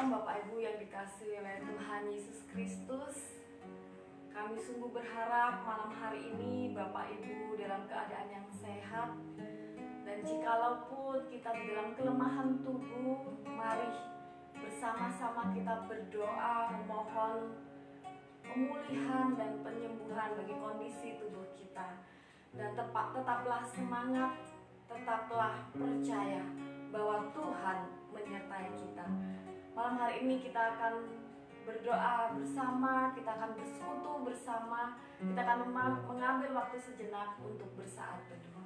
Bapak Ibu yang dikasihi oleh Tuhan Yesus Kristus, kami sungguh berharap malam hari ini Bapak Ibu dalam keadaan yang sehat. Dan jikalaupun kita di dalam kelemahan tubuh, mari bersama-sama kita berdoa memohon pemulihan dan penyembuhan bagi kondisi tubuh kita. Dan tetaplah semangat, tetaplah percaya bahwa Tuhan menyertai kita. Malam hari ini kita akan berdoa bersama, kita akan bersekutu bersama, kita akan mengambil waktu sejenak untuk bersaat teduh.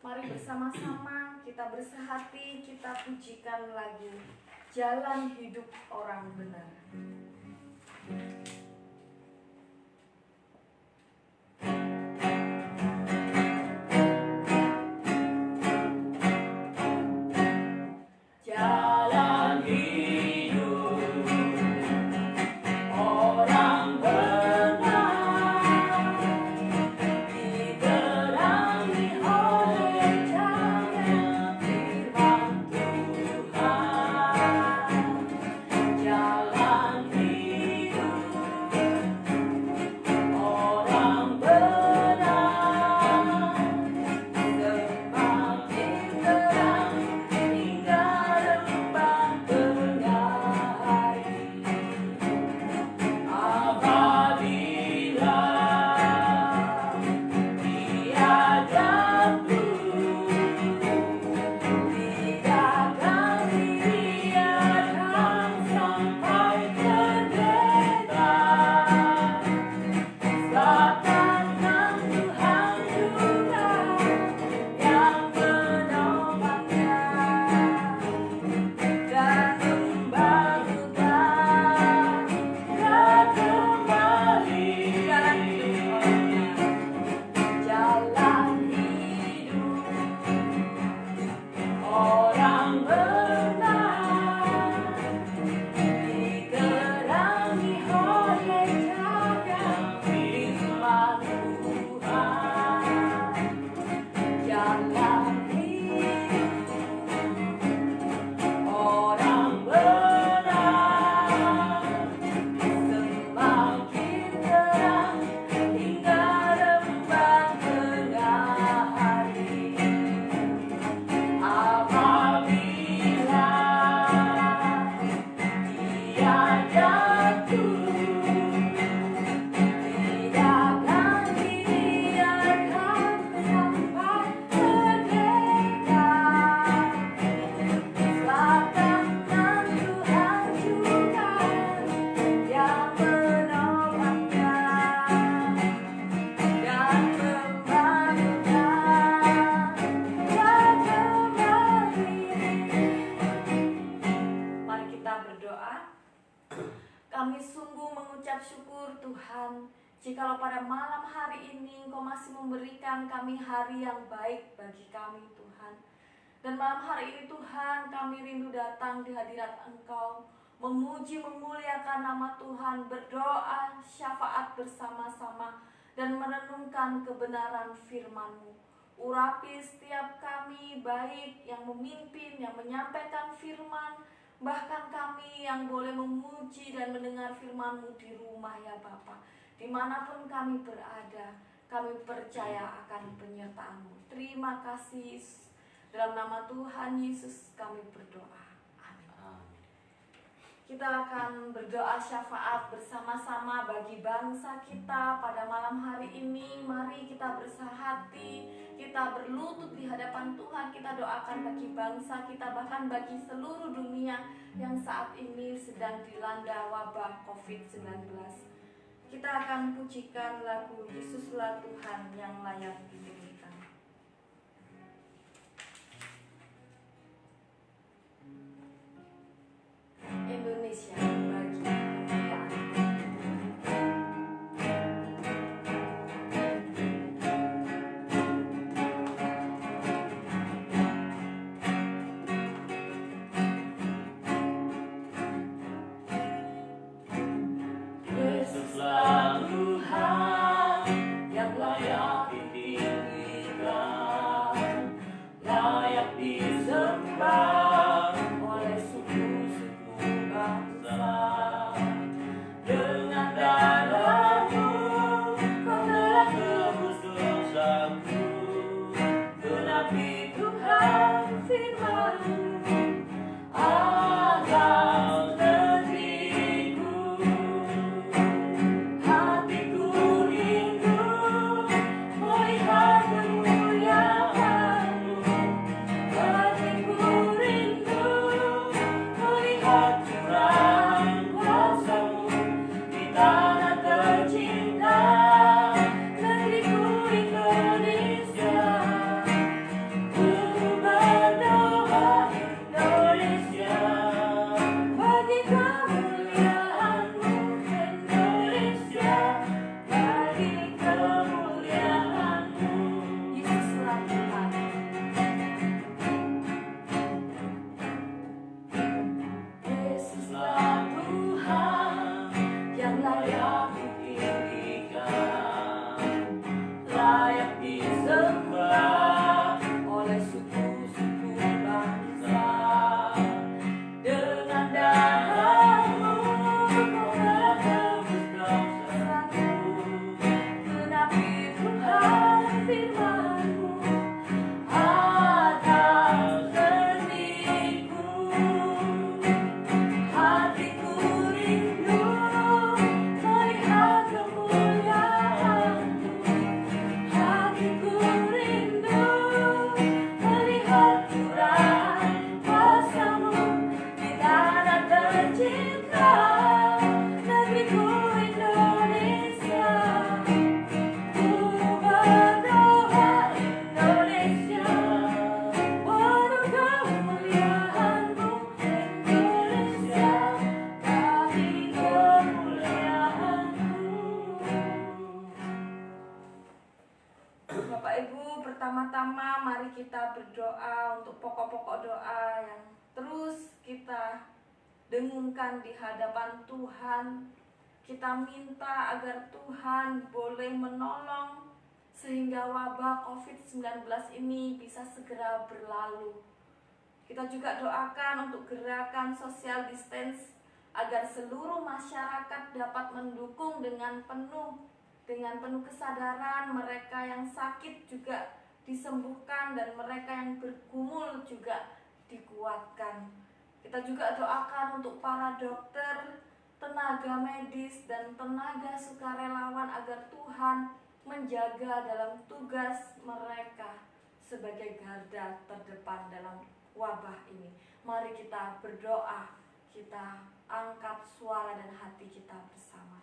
Mari bersama-sama kita bersehati, kita pujikan lagu Jalan Hidup Orang Benar. Kami sungguh mengucap syukur Tuhan, jikalau pada malam hari ini Engkau masih memberikan kami hari yang baik bagi kami Tuhan. Dan malam hari ini Tuhan, kami rindu datang di hadirat Engkau, memuji memuliakan nama Tuhan, berdoa syafaat bersama-sama dan merenungkan kebenaran firman-Mu. Urapi setiap kami, baik yang memimpin, yang menyampaikan firman, bahkan kami yang boleh memuji dan mendengar firman-Mu di rumah ya Bapa. Dimanapun kami berada, kami percaya akan penyertaan-Mu. Terima kasih, dalam nama Tuhan Yesus kami berdoa. Amin. Kita akan berdoa syafaat bersama-sama bagi bangsa kita pada malam hari ini. Mari kita bersahati, kita berlutut di hadapan Tuhan. Kita doakan bagi bangsa kita, bahkan bagi seluruh dunia yang saat ini sedang dilanda wabah COVID-19. Kita akan pujikan lagu Yesuslah Tuhan yang layak dinyanyikan. disembah oleh suku-suku bangsa. Dengan darah-Mu Kau telah tebus dosaku. Genapi Tuhan firman-Mu atas negeriku. Hatiku rindu melihat kemuliaan-Mu. Hatiku rindu melihat curahan kuasa-Mu di tanah tercinta, negeriku Indonesia. Ku berdoa Indonesia, bagi kemuliaan-Mu Indonesia, bagi kemuliaan-Mu. Yesuslah Tuhan. Yesuslah Tuhan yang layak ditinggikan, layak disembah oleh suku-suku bangsa. Dengan darah-Mu Kau telah tebus dosaku. Genapi Tuhan firman-Mu atas negeriku. Hatiku rindu melihat kemuliaan-Mu. Hatiku rindu melihat curahan kuasa-Mu di tanah tercinta, negeriku Indonesia. Ku berdoa Indonesia, penuh kemuliaan-Mu Indonesia, bagi kemuliaan-Mu. Bapak Ibu, pertama-tama mari kita berdoa untuk pokok-pokok doa yang terus kita dengungkan di hadapan Tuhan. Kita minta agar Tuhan boleh menolong sehingga wabah COVID-19 ini bisa segera berlalu. Kita juga doakan untuk gerakan social distance agar seluruh masyarakat dapat mendukung dengan penuh kesadaran. Mereka yang sakit juga disembuhkan dan mereka yang bergumul juga dikuatkan. Kita juga doakan untuk para dokter, tenaga medis, dan tenaga sukarelawan agar Tuhan menjaga dalam tugas mereka sebagai garda terdepan dalam wabah ini. Mari kita berdoa, kita angkat suara dan hati kita bersama.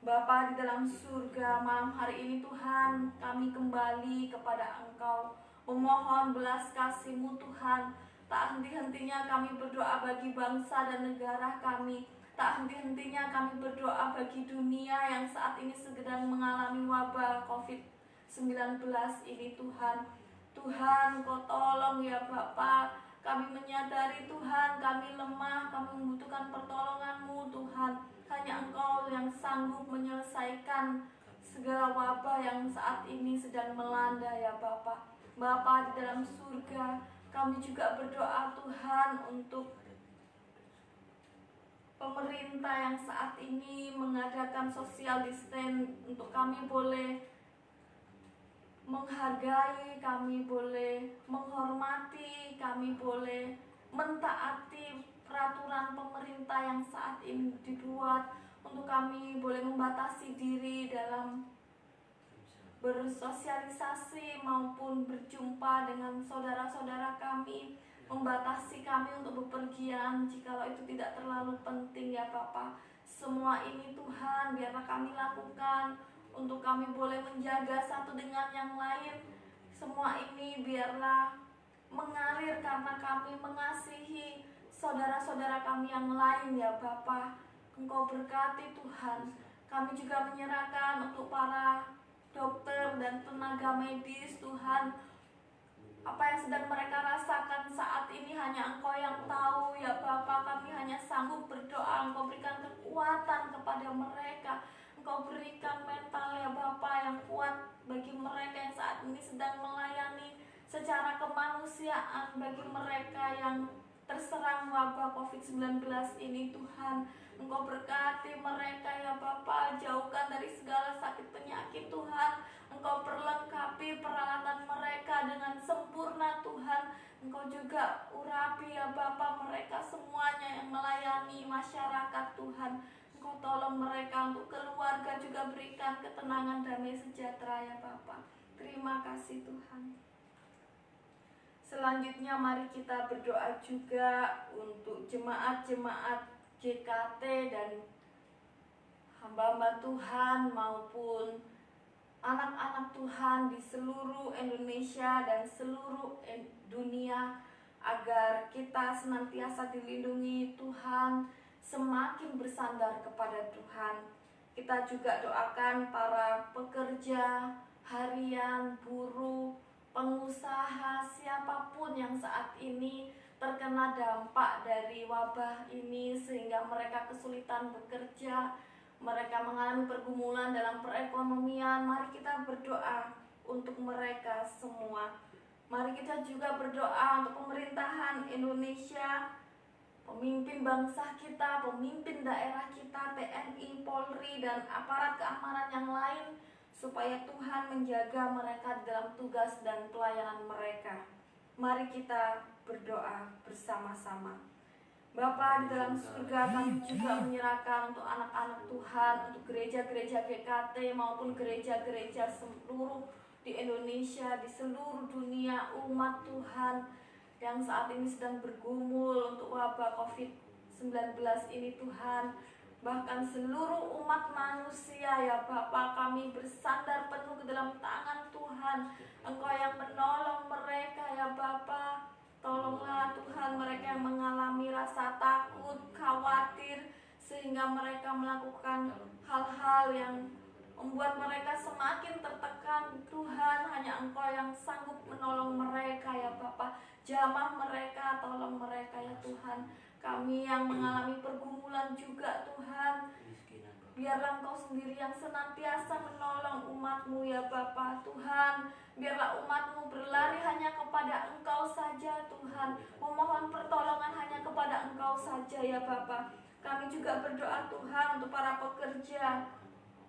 Bapa di dalam surga, malam hari ini Tuhan, kami kembali kepada Engkau memohon belas kasih-Mu Tuhan. Tak henti-hentinya kami berdoa bagi bangsa dan negara kami. Tak henti-hentinya kami berdoa bagi dunia yang saat ini sedang mengalami wabah COVID-19 ini Tuhan. Tuhan, Kau tolong ya Bapa. Kami menyadari Tuhan, kami lemah, kami membutuhkan pertolongan-Mu Tuhan. Hanya Engkau yang sanggup menyelesaikan segala wabah yang saat ini sedang melanda ya Bapa. Bapa di dalam surga, kami juga berdoa Tuhan untuk pemerintah yang saat ini mengadakan social distance, untuk kami boleh menghargai, kami boleh menghormati, kami boleh mentaati peraturan pemerintah yang saat ini dibuat, untuk kami boleh membatasi diri dalam bersosialisasi maupun berjumpa dengan saudara-saudara kami, membatasi kami untuk bepergian jikalau itu tidak terlalu penting ya Bapa. Semua ini Tuhan biarlah kami lakukan untuk kami boleh menjaga satu dengan yang lain. Semua ini biarlah mengalir karena kami mengasihi saudara-saudara kami yang lain ya Bapa. Engkau berkati Tuhan. Kami juga menyerahkan untuk para dokter dan tenaga medis Tuhan. Apa yang sedang mereka rasakan saat ini hanya Engkau yang tahu ya Bapa. Kami hanya sanggup berdoa, Engkau berikan kekuatan kepada mereka. Engkau berikan mental ya Bapa yang kuat bagi mereka yang saat ini sedang melayani secara kemanusiaan bagi mereka yang terserang wabah COVID-19 ini Tuhan. Engkau berkati mereka ya Bapa, jauhkan dari segala sakit penyakit Tuhan. Engkau perlengkapi peralatan mereka dengan sempurna Tuhan. Engkau juga urapi ya Bapa mereka semuanya yang melayani masyarakat Tuhan. Engkau tolong mereka untuk keluarga, juga berikan ketenangan, damai sejahtera ya Bapa. Terima kasih Tuhan. Selanjutnya mari kita berdoa juga untuk jemaat-jemaat GKT dan hamba-hamba Tuhan maupun anak-anak Tuhan di seluruh Indonesia dan seluruh dunia, agar kita senantiasa dilindungi Tuhan, semakin bersandar kepada Tuhan. Kita juga doakan para pekerja harian, buruh, pengusaha, siapapun yang saat ini terkena dampak dari wabah ini sehingga mereka kesulitan bekerja, mereka mengalami pergumulan dalam perekonomian. Mari kita berdoa untuk mereka semua. Mari kita juga berdoa untuk pemerintahan Indonesia, pemimpin bangsa kita, pemimpin daerah kita, TNI, Polri, dan aparat keamanan yang lain, supaya Tuhan menjaga mereka dalam tugas dan pelayanan mereka. Mari kita berdoa bersama-sama. Bapa di dalam surga, kami juga menyerahkan untuk anak-anak Tuhan, untuk gereja-gereja GKT maupun gereja-gereja seluruh di Indonesia, di seluruh dunia, umat Tuhan yang saat ini sedang bergumul untuk wabah COVID-19 ini Tuhan. Bahkan seluruh umat manusia ya Bapa, kami bersandar penuh ke dalam tangan Tuhan. Engkau yang menolong mereka ya Bapa. Tolonglah Tuhan mereka yang mengalami rasa takut, khawatir, sehingga mereka melakukan hal-hal yang membuat mereka semakin tertekan. Tuhan, hanya Engkau yang sanggup menolong mereka ya Bapa. Jamah mereka, tolong mereka ya Tuhan. Kami yang mengalami pergumulan juga Tuhan, biarlah Engkau sendiri yang senantiasa menolong umat-Mu ya Bapa. Tuhan, biarlah umat-Mu berlari hanya kepada Engkau saja Tuhan, memohon pertolongan hanya kepada Engkau saja ya Bapa. Kami juga berdoa Tuhan untuk para pekerja,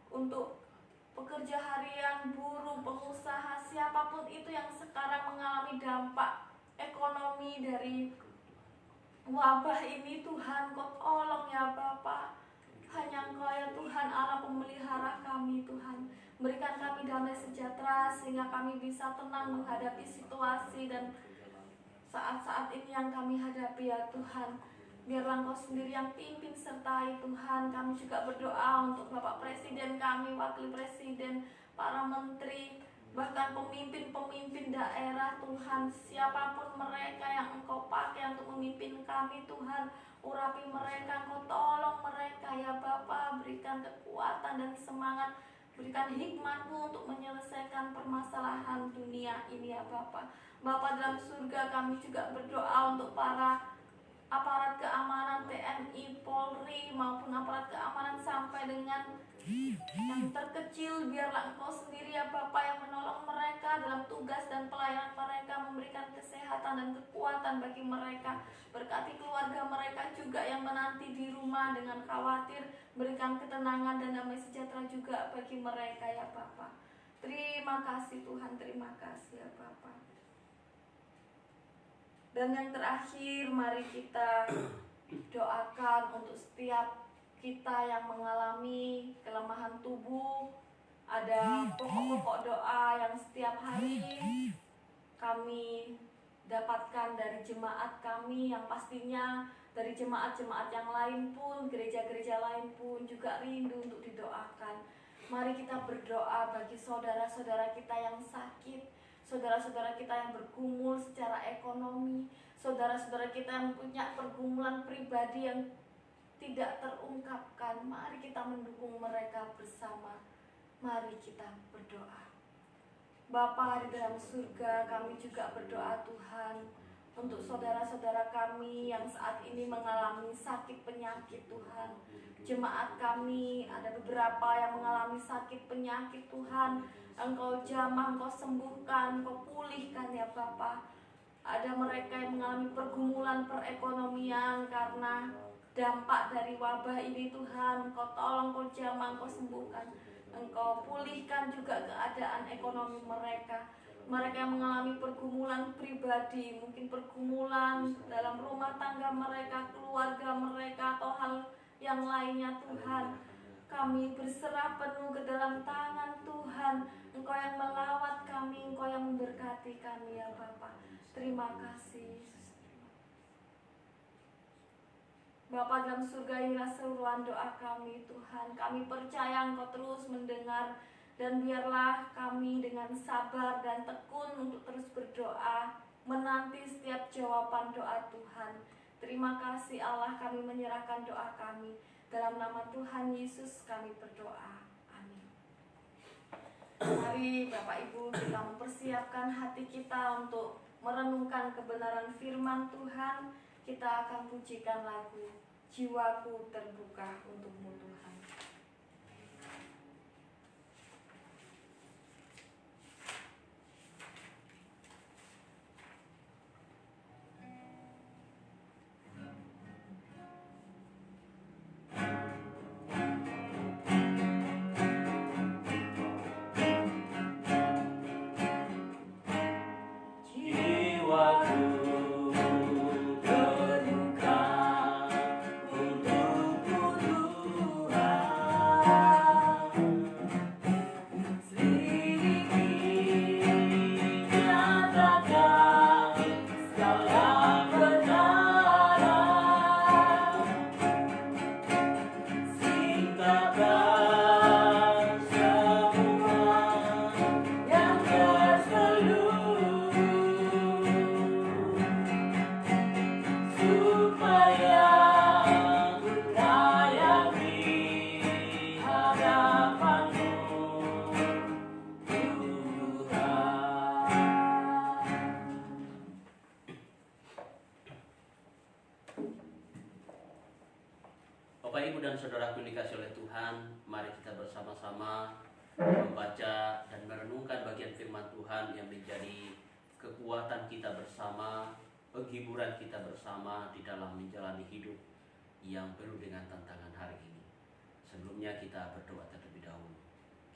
untuk pekerja harian, buruh, pengusaha, siapapun itu yang sekarang mengalami dampak ekonomi dari wabah ini Tuhan. Kau tolong ya Bapa. Hanya Engkau ya Tuhan Allah pemelihara kami Tuhan. Berikan kami damai sejahtera sehingga kami bisa tenang menghadapi situasi dan saat-saat ini yang kami hadapi ya Tuhan. Biarlah Engkau sendiri yang pimpin sertai Tuhan. Kami juga berdoa untuk Bapak Presiden kami, Wakil Presiden, para menteri, bahkan pemimpin-pemimpin daerah Tuhan. Siapapun mereka yang Engkau pakai untuk memimpin kami Tuhan, urapi mereka, Engkau tolong mereka ya Bapa. Berikan kekuatan dan semangat, berikan hikmat-Mu untuk menyelesaikan permasalahan dunia ini ya Bapa. Bapa dalam surga, kami juga berdoa untuk para aparat keamanan TNI, Polri maupun aparat keamanan sampai dengan yang terkecil. Biarlah Engkau sendiri ya Bapa yang menolong mereka dalam tugas dan pelayanan mereka, memberikan kesehatan dan kekuatan bagi mereka. Berkati keluarga mereka juga yang menanti di rumah dengan khawatir, berikan ketenangan dan damai sejahtera juga bagi mereka ya Bapa. Terima kasih Tuhan, terima kasih ya Bapa. Dan yang terakhir, mari kita doakan untuk setiap kita yang mengalami kelemahan tubuh. Ada pokok-pokok doa yang setiap hari kami dapatkan dari jemaat kami, yang pastinya dari jemaat-jemaat yang lain pun, gereja-gereja lain pun juga rindu untuk didoakan. Mari kita berdoa bagi saudara-saudara kita yang sakit, saudara-saudara kita yang bergumul secara ekonomi, saudara-saudara kita yang punya pergumulan pribadi yang tidak terungkapkan. Mari kita mendukung mereka bersama. Mari kita berdoa. Bapa di dalam surga, kami juga berdoa Tuhan untuk saudara-saudara kami yang saat ini mengalami sakit penyakit Tuhan. Jemaat kami ada beberapa yang mengalami sakit penyakit Tuhan. Engkau jamah, Engkau sembuhkan, Engkau pulihkan ya Bapa. Ada mereka yang mengalami pergumulan perekonomian karena dampak dari wabah ini Tuhan. Engkau tolong, Engkau jamah, Engkau sembuhkan. Engkau pulihkan juga keadaan ekonomi mereka. Mereka yang mengalami pergumulan pribadi, mungkin pergumulan dalam rumah tangga mereka, keluarga mereka, atau hal yang lainnya Tuhan. Kami berserah penuh ke dalam tangan Tuhan. Engkau yang melawat kami, Engkau yang memberkati kami ya Bapa. Terima kasih Yesus. Bapa dalam surga, inilah seruan doa kami Tuhan. Kami percaya Engkau terus mendengar, dan biarlah kami dengan sabar dan tekun untuk terus berdoa, menanti setiap jawaban doa Tuhan. Terima kasih Allah, kami menyerahkan doa kami. Dalam nama Tuhan Yesus kami berdoa. Amin. Mari Bapak Ibu kita mempersiapkan hati kita untuk merenungkan kebenaran firman Tuhan. Kita akan pujikan lagu Jiwaku Terbuka Untukmu Tuhan. Bapak, Ibu, dan saudaraku dikasih oleh Tuhan, mari kita bersama-sama membaca dan merenungkan bagian firman Tuhan yang menjadi kekuatan kita bersama, penghiburan kita bersama di dalam menjalani hidup yang penuh dengan tantangan hari ini. Sebelumnya kita berdoa terlebih dahulu.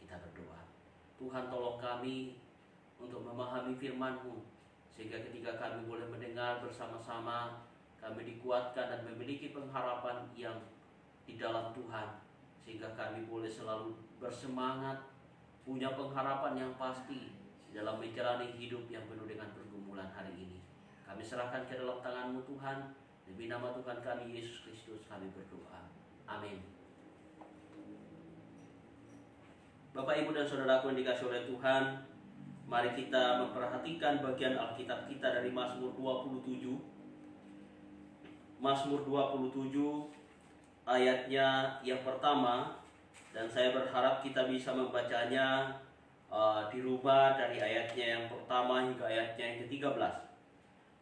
Kita berdoa, Tuhan tolong kami untuk memahami firman-Mu, sehingga ketika kami boleh mendengar bersama-sama, kami dikuatkan dan memiliki pengharapan yang di dalam Tuhan, sehingga kami boleh selalu bersemangat, punya pengharapan yang pasti dalam menjalani hidup yang penuh dengan pergumulan hari ini. Kami serahkan ke dalam tangan-Mu Tuhan, demi nama Tuhan kami Yesus Kristus kami berdoa. Amin. Bapak, Ibu, dan saudaraku yang dikasih oleh Tuhan, mari kita memperhatikan bagian Alkitab kita dari Mazmur 27. Mazmur 27 ayatnya yang pertama, dan saya berharap kita bisa membacanya di rumah dari ayatnya yang pertama hingga ayatnya yang ke-13.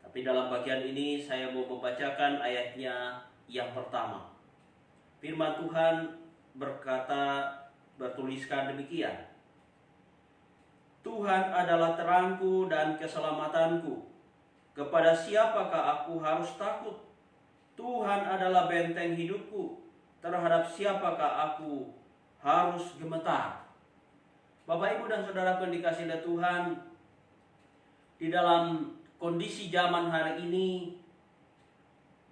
Tapi dalam bagian ini saya mau membacakan ayatnya yang pertama. Firman Tuhan bertuliskan demikian: Tuhan adalah terangku dan keselamatanku. Kepada siapakah aku harus takut? Tuhan adalah benteng hidupku. Terhadap siapakah aku harus gemetar? Bapak, Ibu, dan saudaraku yang dikasihi oleh Tuhan, di dalam kondisi zaman hari ini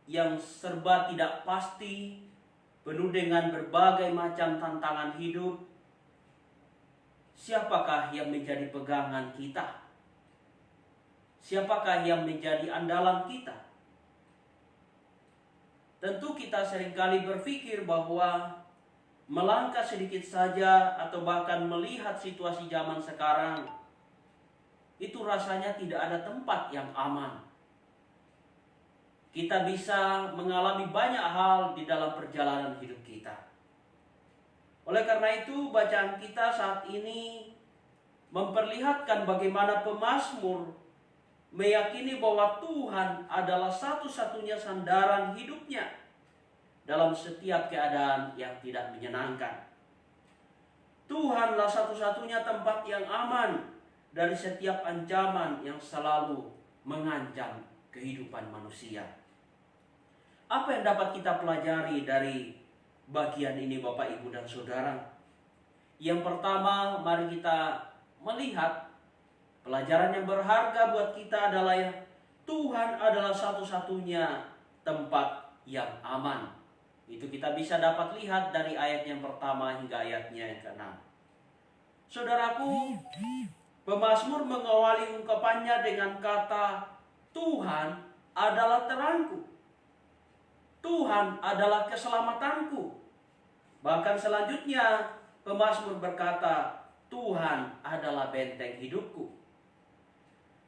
yang serba tidak pasti, penuh dengan berbagai macam tantangan hidup, siapakah yang menjadi pegangan kita? Siapakah yang menjadi andalan kita? Tentu kita seringkali berpikir bahwa melangkah sedikit saja atau bahkan melihat situasi zaman sekarang, itu rasanya tidak ada tempat yang aman. Kita bisa mengalami banyak hal di dalam perjalanan hidup kita. Oleh karena itu, bacaan kita saat ini memperlihatkan bagaimana pemazmur meyakini bahwa Tuhan adalah satu-satunya sandaran hidupnya dalam setiap keadaan yang tidak menyenangkan. Tuhanlah satu-satunya tempat yang aman dari setiap ancaman yang selalu mengancam kehidupan manusia. Apa yang dapat kita pelajari dari bagian ini Bapak, Ibu, dan Saudara? Yang pertama, mari kita melihat pelajaran yang berharga buat kita adalah Tuhan adalah satu-satunya tempat yang aman. Itu kita bisa dapat lihat dari ayat yang pertama hingga ayatnya yang ke-6. Saudaraku, pemazmur mengawali ungkapannya dengan kata, Tuhan adalah terangku. Tuhan adalah keselamatanku. Bahkan selanjutnya pemazmur berkata, Tuhan adalah benteng hidupku.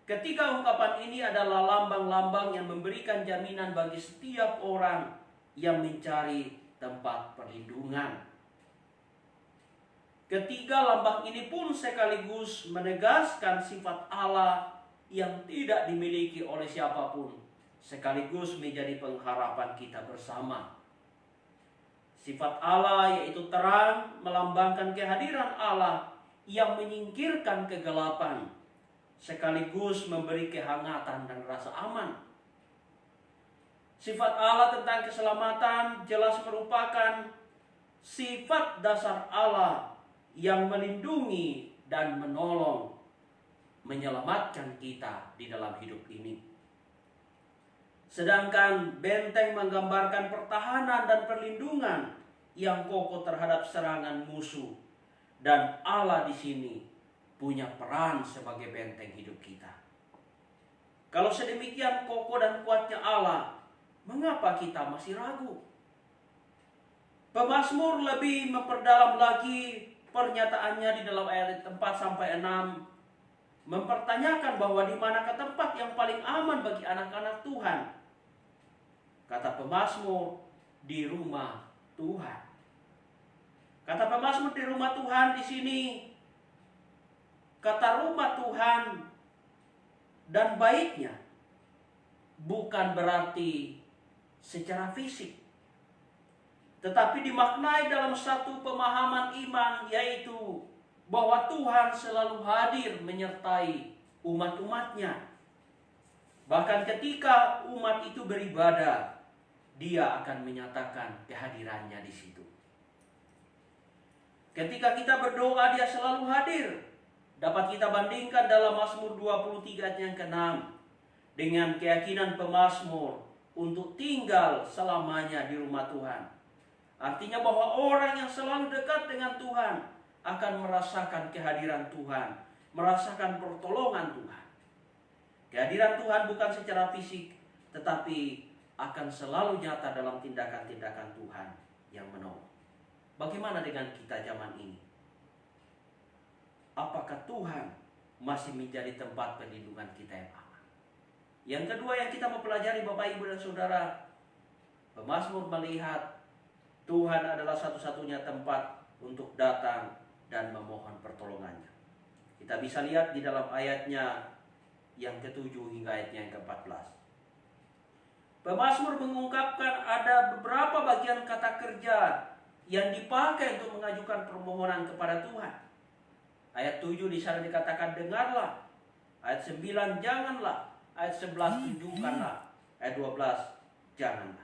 Ketiga ungkapan ini adalah lambang-lambang yang memberikan jaminan bagi setiap orang yang mencari tempat perlindungan. Ketiga lambang ini pun sekaligus menegaskan sifat Allah yang tidak dimiliki oleh siapapun, sekaligus menjadi pengharapan kita bersama. Sifat Allah yaitu terang melambangkan kehadiran Allah yang menyingkirkan kegelapan, sekaligus memberi kehangatan dan rasa aman. Sifat Allah tentang keselamatan jelas merupakan sifat dasar Allah yang melindungi dan menolong, menyelamatkan kita di dalam hidup ini. Sedangkan benteng menggambarkan pertahanan dan perlindungan yang kokoh terhadap serangan musuh. Dan Allah di sini punya peran sebagai benteng hidup kita. Kalau sedemikian kokoh dan kuatnya Allah, mengapa kita masih ragu? Pemazmur lebih memperdalam lagi pernyataannya di dalam ayat 4 sampai 6, mempertanyakan bahwa di manakah tempat yang paling aman bagi anak-anak Tuhan. Kata pemazmur, di rumah Tuhan. Kata pemazmur di rumah Tuhan di sini, kata rumah Tuhan dan baitnya bukan berarti secara fisik, tetapi dimaknai dalam satu pemahaman iman, yaitu bahwa Tuhan selalu hadir menyertai umat-umatnya. Bahkan ketika umat itu beribadah, Dia akan menyatakan kehadirannya di situ. Ketika kita berdoa, Dia selalu hadir. Dapat kita bandingkan dalam Mazmur 23 yang ke-6 dengan keyakinan pemazmur untuk tinggal selamanya di rumah Tuhan. Artinya bahwa orang yang selalu dekat dengan Tuhan akan merasakan kehadiran Tuhan, merasakan pertolongan Tuhan. Kehadiran Tuhan bukan secara fisik, tetapi akan selalu nyata dalam tindakan-tindakan Tuhan yang menolong. Bagaimana dengan kita zaman ini? Apakah Tuhan masih menjadi tempat perlindungan kita yang aman? Yang kedua yang kita mempelajari Bapak, Ibu, dan Saudara, pemazmur melihat Tuhan adalah satu-satunya tempat untuk datang dan memohon pertolongannya. Kita bisa lihat di dalam ayatnya yang ke-7 hingga ayatnya yang ke-14. Pemazmur mengungkapkan ada beberapa bagian kata kerja yang dipakai untuk mengajukan permohonan kepada Tuhan. Ayat 7 di sana dikatakan dengarlah. Ayat 9 janganlah. Ayat 11 tunjukkanlah. Ayat 12 janganlah.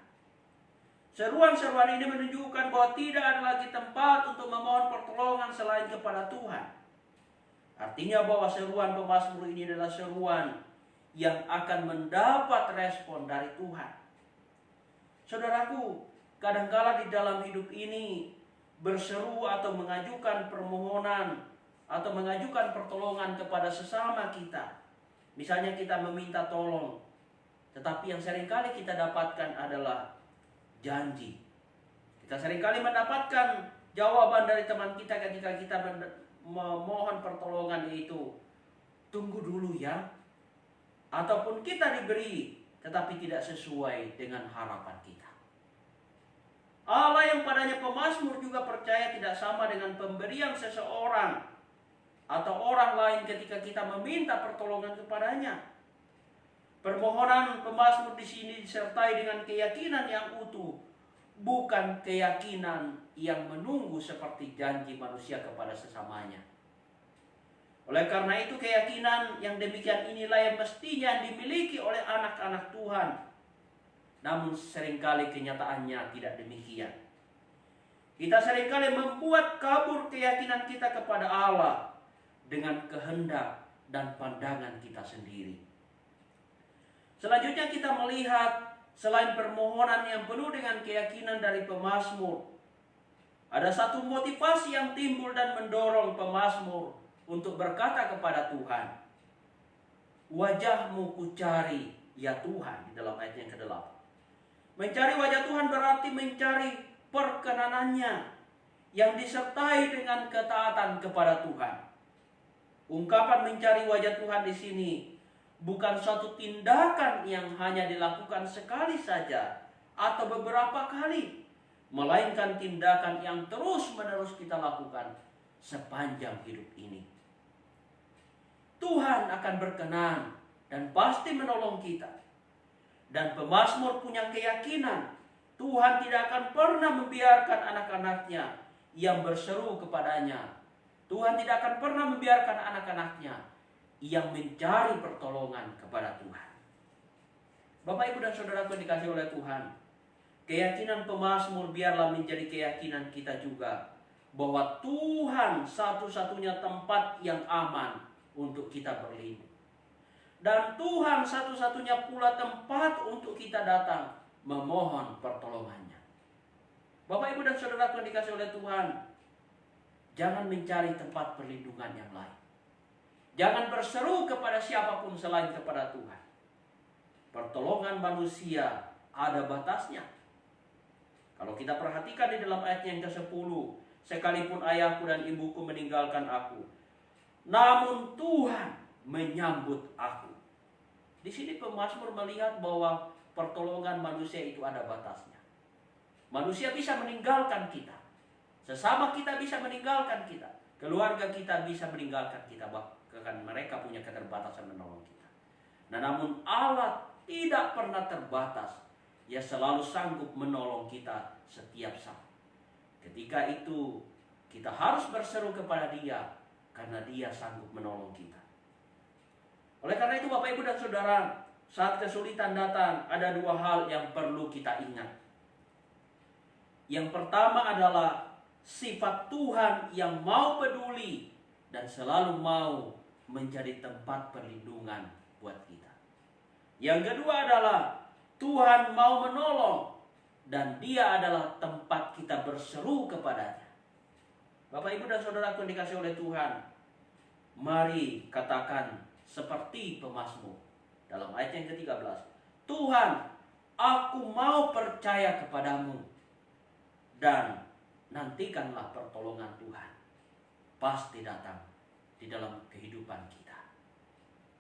Seruan-seruan ini menunjukkan bahwa tidak ada lagi tempat untuk memohon pertolongan selain kepada Tuhan. Artinya bahwa seruan pemazmur ini adalah seruan yang akan mendapat respon dari Tuhan. Saudaraku, kadangkala di dalam hidup ini berseru atau mengajukan permohonan atau mengajukan pertolongan kepada sesama kita. Misalnya kita meminta tolong, tetapi yang seringkali kita dapatkan adalah janji. Kita seringkali mendapatkan jawaban dari teman kita ketika kita memohon pertolongan, itu tunggu dulu ya. Ataupun kita diberi tetapi tidak sesuai dengan harapan kita. Allah yang padanya pemazmur juga percaya tidak sama dengan pemberian seseorang atau orang lain ketika kita meminta pertolongan kepadanya. Permohonan pemazmur di sini disertai dengan keyakinan yang utuh, bukan keyakinan yang menunggu seperti janji manusia kepada sesamanya. Oleh karena itu keyakinan yang demikian inilah yang mestinya dimiliki oleh anak-anak Tuhan. Namun seringkali kenyataannya tidak demikian. Kita seringkali membuat kabur keyakinan kita kepada Allah dengan kehendak dan pandangan kita sendiri. Selanjutnya kita melihat selain permohonan yang penuh dengan keyakinan dari pemazmur, ada satu motivasi yang timbul dan mendorong pemazmur untuk berkata kepada Tuhan, "Wajah-Mu kucari, ya Tuhan," di dalam ayat yang ke-8. Mencari wajah Tuhan berarti mencari perkenanannya yang disertai dengan ketaatan kepada Tuhan. Ungkapan mencari wajah Tuhan di sini bukan suatu tindakan yang hanya dilakukan sekali saja atau beberapa kali, melainkan tindakan yang terus-menerus kita lakukan sepanjang hidup ini. Tuhan akan berkenan dan pasti menolong kita. Dan pemazmur punya keyakinan Tuhan tidak akan pernah membiarkan anak-anaknya yang berseru kepadanya. Tuhan tidak akan pernah membiarkan anak-anaknya yang mencari pertolongan kepada Tuhan. Bapak, Ibu, dan Saudaraku yang dikasihi oleh Tuhan, keyakinan pemazmur biarlah menjadi keyakinan kita juga, bahwa Tuhan satu-satunya tempat yang aman untuk kita berlindung. Dan Tuhan satu-satunya pula tempat untuk kita datang memohon pertolongannya. Bapak, Ibu, dan Saudaraku yang dikasihi oleh Tuhan, jangan mencari tempat perlindungan yang lain. Jangan berseru kepada siapapun selain kepada Tuhan. Pertolongan manusia ada batasnya. Kalau kita perhatikan di dalam ayat yang ke-10, sekalipun ayahku dan ibuku meninggalkan aku, namun Tuhan menyambut aku. Di sini pemazmur melihat bahwa pertolongan manusia itu ada batasnya. Manusia bisa meninggalkan kita. Sesama kita bisa meninggalkan kita. Keluarga kita bisa meninggalkan kita. Bahkan mereka punya keterbatasan menolong kita. Nah, namun Allah tidak pernah terbatas. Ia selalu sanggup menolong kita setiap saat. Ketika itu kita harus berseru kepada Dia, karena Dia sanggup menolong kita. Oleh karena itu Bapak, Ibu, dan Saudara, saat kesulitan datang, ada dua hal yang perlu kita ingat. Yang pertama adalah sifat Tuhan yang mau peduli dan selalu mau menjadi tempat perlindungan buat kita. Yang kedua adalah Tuhan mau menolong dan Dia adalah tempat kita berseru kepadanya. Bapak, Ibu, dan Saudaraku yang dikasihi oleh Tuhan, mari katakan seperti pemazmur dalam ayat yang ke-13. Tuhan, aku mau percaya kepadamu, dan nantikanlah pertolongan Tuhan pasti datang di dalam kehidupan kita.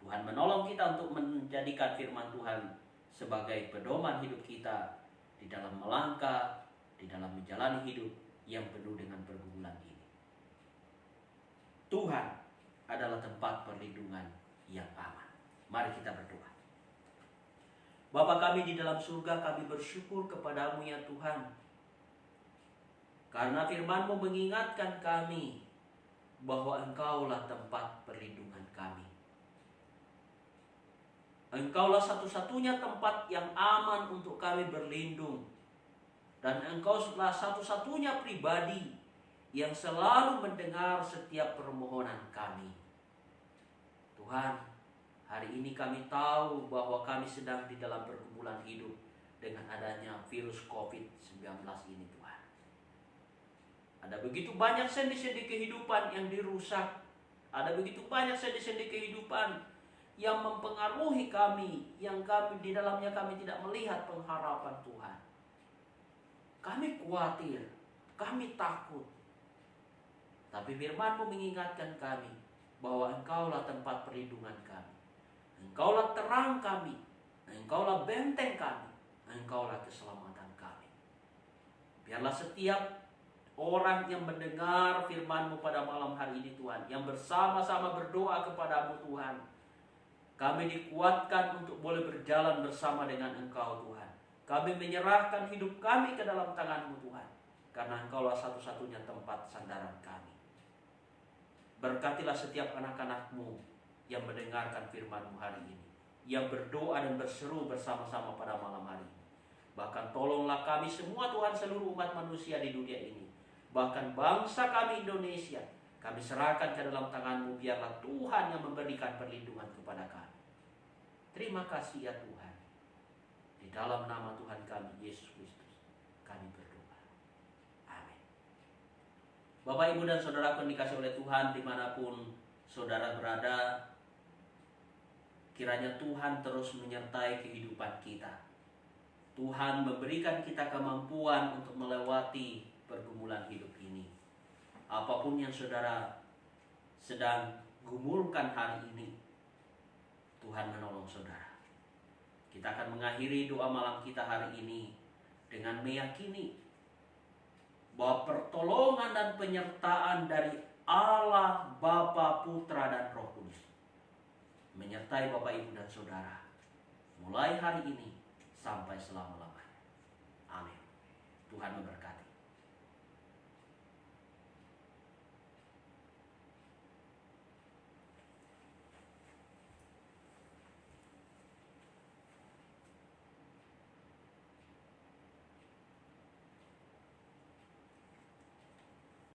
Tuhan menolong kita untuk menjadikan firman Tuhan sebagai pedoman hidup kita di dalam melangkah, di dalam menjalani hidup yang penuh dengan pergumulan ini. Tuhan adalah tempat perlindungan yang aman. Mari kita berdoa. Bapa kami di dalam surga, kami bersyukur kepadamu ya Tuhan, karena firman-Mu mengingatkan kami bahwa Engkaulah tempat perlindungan kami. Engkaulah satu-satunya tempat yang aman untuk kami berlindung. Dan Engkaulah satu-satunya pribadi yang selalu mendengar setiap permohonan kami. Tuhan, hari ini kami tahu bahwa kami sedang di dalam pergumulan hidup dengan adanya virus COVID-19 ini Tuhan. Ada begitu banyak sendi-sendi kehidupan yang dirusak. Ada begitu banyak sendi-sendi kehidupan yang mempengaruhi kami, yang kami di dalamnya kami tidak melihat pengharapan Tuhan. Kami khawatir, kami takut. Tapi firman-Mu mengingatkan kami bahwa Engkaulah tempat perlindungan kami. Engkaulah terang kami. Engkaulah benteng kami. Engkaulah keselamatan kami. Biarlah setiap orang yang mendengar firman-Mu pada malam hari ini Tuhan, yang bersama-sama berdoa kepada-Mu Tuhan, Kami dikuatkan untuk boleh berjalan bersama dengan Engkau Tuhan. Kami menyerahkan hidup kami ke dalam tangan-Mu Tuhan. Karena Engkaulah satu-satunya tempat sandaran kami. Berkatilah setiap anak-anak-Mu yang mendengarkan firman-Mu hari ini. Yang berdoa dan berseru bersama-sama pada malam hari ini. Bahkan tolonglah kami semua Tuhan, seluruh umat manusia di dunia ini. Bahkan bangsa kami Indonesia, kami serahkan ke dalam tangan-Mu. Biarlah Tuhan yang memberikan perlindungan kepada kami. Terima kasih ya Tuhan. Di dalam nama Tuhan kami Yesus Kristus kami berdoa. Amin. Bapak, Ibu, dan Saudara yang dikasihi oleh Tuhan dimanapun saudara berada, kiranya Tuhan terus menyertai kehidupan kita. Tuhan memberikan kita kemampuan untuk melewati pergumulan hidup ini. Apapun yang saudara sedang gumulkan hari ini, Tuhan menolong saudara. Kita akan mengakhiri doa malam kita hari ini dengan meyakini bahwa pertolongan dan penyertaan dari Allah Bapa, Putra, dan Roh Kudus menyertai Bapak, Ibu, dan saudara mulai hari ini sampai selama-lamanya. Amin. Tuhan memberkati.